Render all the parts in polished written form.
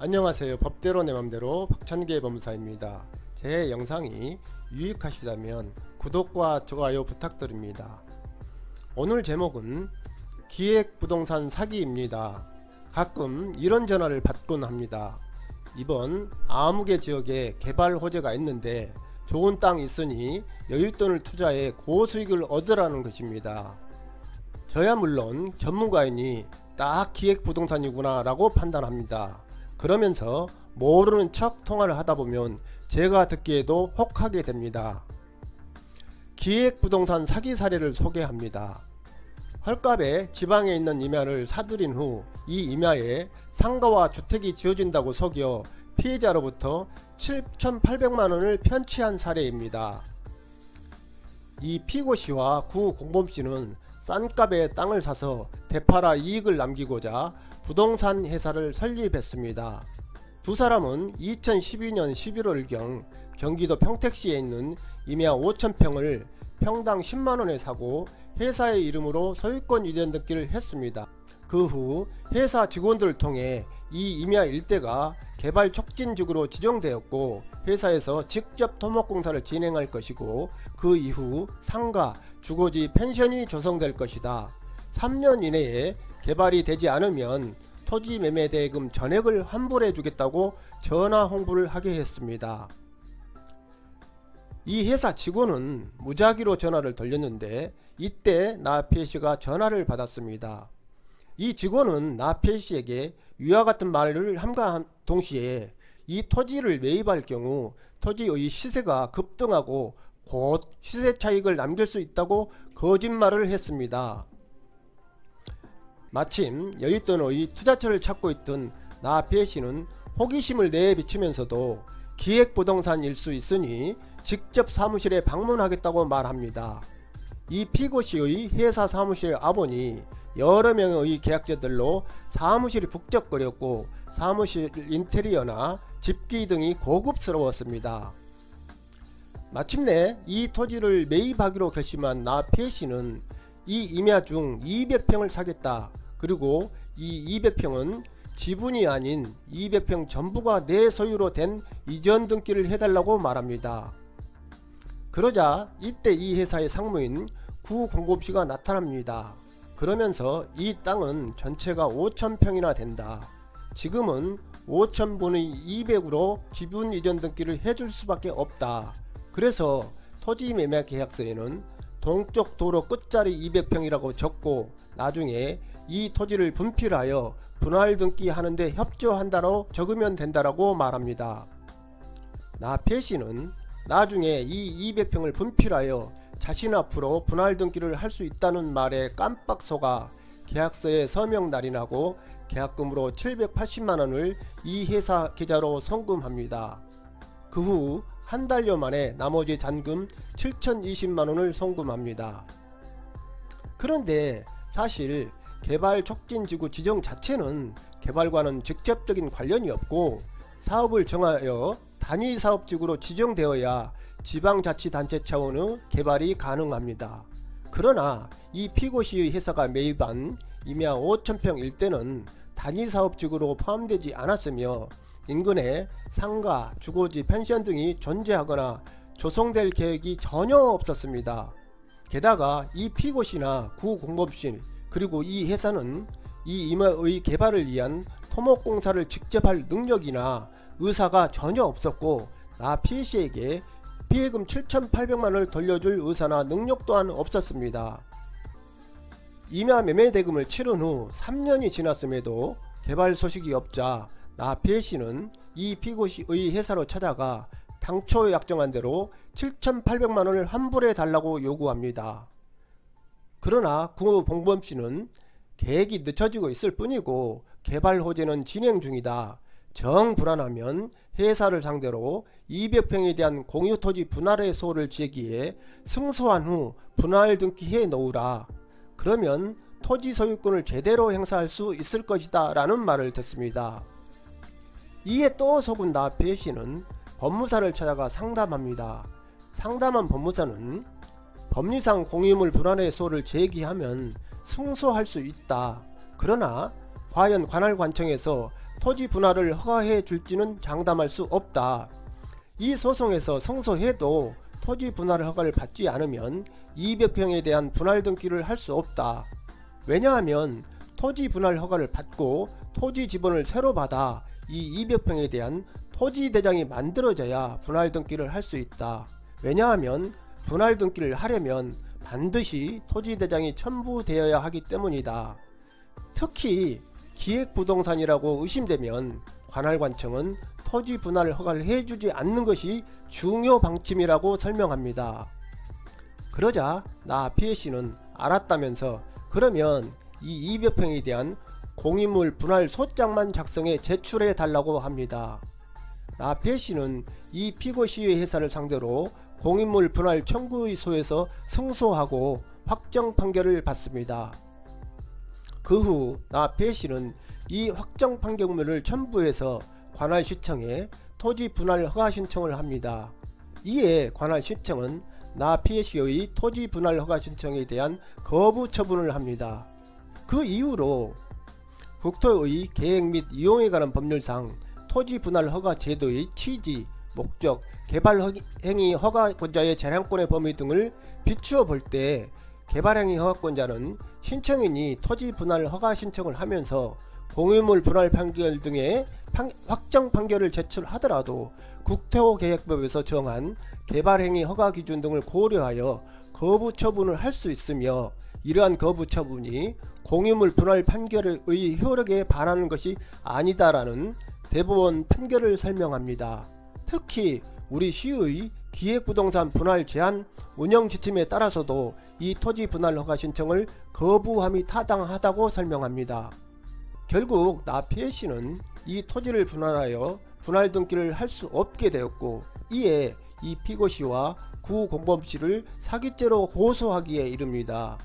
안녕하세요. 법대로 내 맘대로 박찬계 법무사입니다. 제 영상이 유익하시다면 구독과 좋아요 부탁드립니다. 오늘 제목은 기획부동산 사기입니다. 가끔 이런 전화를 받곤 합니다. 이번 아무개 지역에 개발 호재가 있는데 좋은 땅 있으니 여윳돈을 투자해 고수익을 얻으라는 것입니다. 저야 물론 전문가이니 딱 기획부동산이구나 라고 판단합니다. 그러면서 모르는 척 통화를 하다보면 제가 듣기에도 혹하게 됩니다. 기획부동산 사기 사례를 소개합니다. 헐값에 지방에 있는 임야를 사들인 후 이 임야에 상가와 주택이 지어진다고 속여 피해자로부터 7,800만원을 편취한 사례입니다. 이 피고씨와 구 공범씨는 싼 값에 땅을 사서 되팔아 이익을 남기고자 부동산 회사를 설립했습니다. 두 사람은 2012년 11월경 경기도 평택시에 있는 임야 5,000평을 평당 10만원에 사고 회사의 이름으로 소유권 이전 등기를 했습니다. 그 후 회사 직원들을 통해 이 임야 일대가 개발 촉진지구로 지정되었고 회사에서 직접 토목공사를 진행할 것이고 그 이후 상가, 주거지, 펜션이 조성될 것이다. 3년 이내에 개발이 되지 않으면 토지 매매 대금 전액을 환불해 주겠다고 전화 홍보를 하게 했습니다. 이 회사 직원은 무작위로 전화를 돌렸는데 이때 나 P씨가 전화를 받았습니다. 이 직원은 나 P씨에게 위와 같은 말을 함과 동시에 이 토지를 매입할 경우 토지의 시세가 급등하고 곧 시세 차익을 남길 수 있다고 거짓말을 했습니다. 마침 여윳돈의 투자처를 찾고 있던 나 P씨는 호기심을 내비치면서도 기획부동산일 수 있으니 직접 사무실에 방문하겠다고 말합니다. 이 피고씨의 회사 사무실 앞원이 여러 명의 계약자들로 사무실이 북적거렸고 사무실 인테리어나 집기 등이 고급스러웠습니다. 마침내 이 토지를 매입하기로 결심한 나 P씨는 이 임야 중 200평을 사겠다. 그리고 이 200평은 지분이 아닌 200평 전부가 내 소유로 된 이전 등기를 해달라고 말합니다. 그러자 이때 이 회사의 상무인 구 공범씨가 나타납니다. 그러면서 이 땅은 전체가 5,000평이나 된다. 지금은 5,000분의 200으로 지분 이전 등기를 해줄 수밖에 없다. 그래서 토지 매매 계약서에는 동쪽 도로 끝자리 200평이라고 적고 나중에 이 토지를 분필하여 분할 등기 하는데 협조한다로 적으면 된다라고 말합니다. 나 P씨는 나중에 이 200평을 분필하여 자신 앞으로 분할 등기를 할 수 있다는 말에 깜빡 속아 계약서에 서명 날인하고 계약금으로 780만원을 이 회사 계좌로 송금합니다. 그 후 한 달여 만에 나머지 잔금 7,020만원을 송금합니다. 그런데 사실 개발 촉진지구 지정 자체는 개발과는 직접적인 관련이 없고 사업을 정하여 단위사업지구로 지정되어야 지방자치단체 차원의 개발이 가능합니다. 그러나 이 피고씨의 회사가 매입한 임야 5,000평 일대는 단위사업지구로 포함되지 않았으며 인근에 상가, 주거지, 펜션 등이 존재하거나 조성될 계획이 전혀 없었습니다. 게다가 이 피고씨나 구 공범씨 그리고 이 회사는 이 임야의 개발을 위한 토목공사를 직접 할 능력이나 의사가 전혀 없었고 나 P씨에게 피해금 7,800만원을 돌려줄 의사나 능력 또한 없었습니다. 임야 매매 대금을 치른 후 3년이 지났음에도 개발 소식이 없자 나 P씨는 이 피고씨의 회사로 찾아가 당초 약정한 대로 7,800만원을 환불해 달라고 요구합니다. 그러나 구 공범씨는 계획이 늦춰지고 있을 뿐이고 개발 호재는 진행 중이다. 정 불안하면 회사를 상대로 200평에 대한 공유토지 분할의 소를 제기해 승소한 후 분할 등기해 놓으라. 그러면 토지 소유권을 제대로 행사할 수 있을 것이다 라는 말을 듣습니다. 이에 또 속은 나 P씨는 법무사를 찾아가 상담합니다. 상담한 법무사는 법리상 공유물 분할의 소를 제기하면 승소할 수 있다. 그러나 과연 관할관청에서 토지 분할을 허가해 줄지는 장담할 수 없다. 이 소송에서 승소해도 토지 분할 허가를 받지 않으면 200평에 대한 분할 등기를 할 수 없다. 왜냐하면 토지 분할 허가를 받고 토지 지분을 새로 받아 이 200평에 대한 토지 대장이 만들어져야 분할 등기를 할 수 있다. 왜냐하면 분할 등기를 하려면 반드시 토지 대장이 첨부되어야 하기 때문이다. 특히 기획부동산이라고 의심되면 관할관청은 토지 분할 허가를 해주지 않는 것이 중요 방침이라고 설명합니다. 그러자 나 P씨는 알았다면서 그러면 이 200평에 대한 공유물 분할 소장만 작성해 제출해 달라고 합니다. 나 P씨는 이 피고 시의 회사를 상대로 공유물 분할 청구소에서 승소하고 확정 판결을 받습니다. 그 후 나 P씨는 이 확정 판결문을 첨부해서 관할시청에 토지 분할 허가 신청을 합니다. 이에 관할시청은 나 P씨의 토지 분할 허가 신청에 대한 거부 처분을 합니다. 그 이후로 국토의 계획 및 이용에 관한 법률상 토지 분할 허가 제도의 취지, 목적, 개발행위 허가권자의 재량권의 범위 등을 비추어 볼 때 개발행위 허가권자는 신청인이 토지 분할 허가 신청을 하면서 공유물 분할 판결 등의 확정 판결을 제출하더라도 국토계획법에서 정한 개발행위 허가 기준 등을 고려하여 거부 처분을 할 수 있으며 이러한 거부 처분이 공유물 분할 판결의 효력에 반하는 것이 아니다라는 대법원 판결을 설명합니다. 특히 우리 시의 기획부동산 분할 제한 운영 지침에 따라서도 이 토지 분할 허가 신청을 거부함이 타당하다고 설명합니다. 결국 나 P씨는 이 토지를 분할하여 분할 등기를 할 수 없게 되었고 이에 이 피고시와 구공범씨를 사기죄로 고소하기에 이릅니다.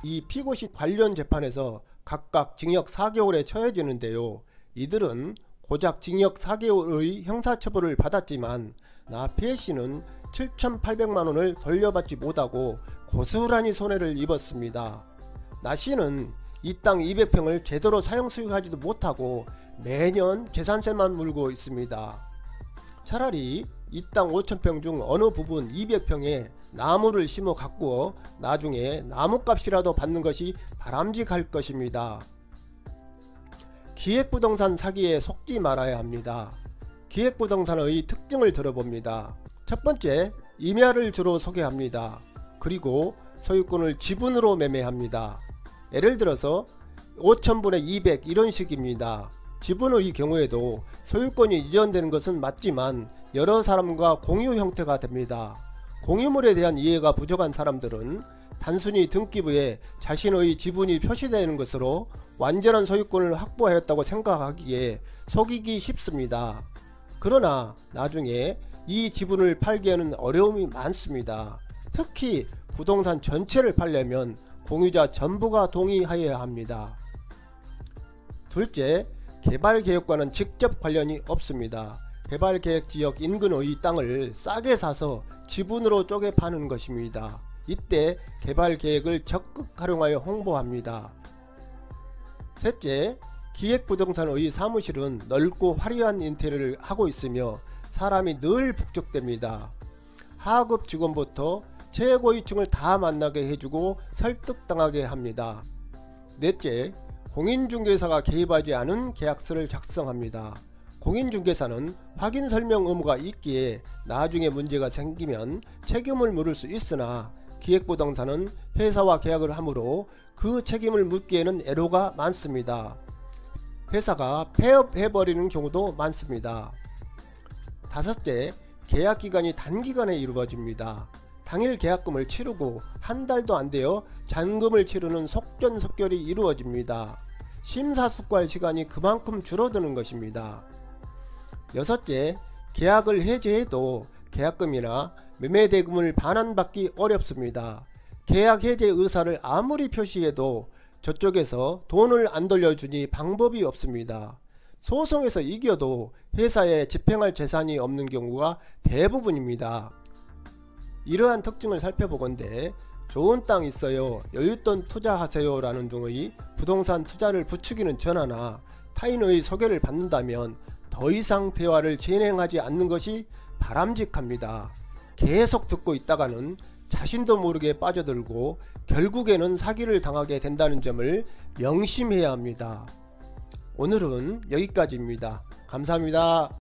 이 피고시 관련 재판에서 각각 징역 4개월에 처해지는데요. 이들은 고작 징역 4개월의 형사처벌을 받았지만 나 P씨는 7,800만원을 돌려받지 못하고 고스란히 손해를 입었습니다. 나 씨는 이 땅 200평을 제대로 사용 수익하지도 못하고 매년 재산세만 물고 있습니다. 차라리 이 땅 5,000평 중 어느 부분 200평에 나무를 심어 가꾸어 나중에 나무값이라도 받는 것이 바람직할 것입니다. 기획부동산 사기에 속지 말아야 합니다. 기획부동산의 특징을 들어봅니다. 첫 번째, 임야를 주로 소개합니다. 그리고 소유권을 지분으로 매매합니다. 예를 들어서 5,000분의 200 이런 식입니다. 지분의 경우에도 소유권이 이전되는 것은 맞지만 여러 사람과 공유 형태가 됩니다. 공유물에 대한 이해가 부족한 사람들은 단순히 등기부에 자신의 지분이 표시되는 것으로 완전한 소유권을 확보하였다고 생각하기에 속이기 쉽습니다. 그러나 나중에 이 지분을 팔기에는 어려움이 많습니다. 특히 부동산 전체를 팔려면 공유자 전부가 동의하여야 합니다. 둘째, 개발계획과는 직접 관련이 없습니다. 개발계획지역 인근의 땅을 싸게 사서 지분으로 쪼개 파는 것입니다. 이때 개발계획을 적극 활용하여 홍보합니다. 셋째, 기획부동산의 사무실은 넓고 화려한 인테리어를 하고 있으며 사람이 늘 북적댑니다. 하급 직원부터 최고위층을 다 만나게 해주고 설득당하게 합니다. 넷째, 공인중개사가 개입하지 않은 계약서를 작성합니다. 공인중개사는 확인 설명 의무가 있기에 나중에 문제가 생기면 책임을 물을 수 있으나 기획부동산은 회사와 계약을 하므로 그 책임을 묻기에는 애로가 많습니다. 회사가 폐업해버리는 경우도 많습니다. 다섯째, 계약기간이 단기간에 이루어집니다. 당일 계약금을 치르고 한 달도 안 되어 잔금을 치르는 속전속결이 이루어집니다. 심사숙고할 시간이 그만큼 줄어드는 것입니다. 여섯째, 계약을 해제해도 계약금이나 매매대금을 반환받기 어렵습니다. 계약 해제 의사를 아무리 표시해도 저쪽에서 돈을 안 돌려주니 방법이 없습니다. 소송에서 이겨도 회사에 집행할 재산이 없는 경우가 대부분입니다. 이러한 특징을 살펴보건대 좋은 땅 있어요, 여윳돈 투자하세요 라는 등의 부동산 투자를 부추기는 전화나 타인의 소개를 받는다면 더 이상 대화를 진행하지 않는 것이 바람직합니다. 계속 듣고 있다가는 자신도 모르게 빠져들고 결국에는 사기를 당하게 된다는 점을 명심해야 합니다. 오늘은 여기까지입니다. 감사합니다.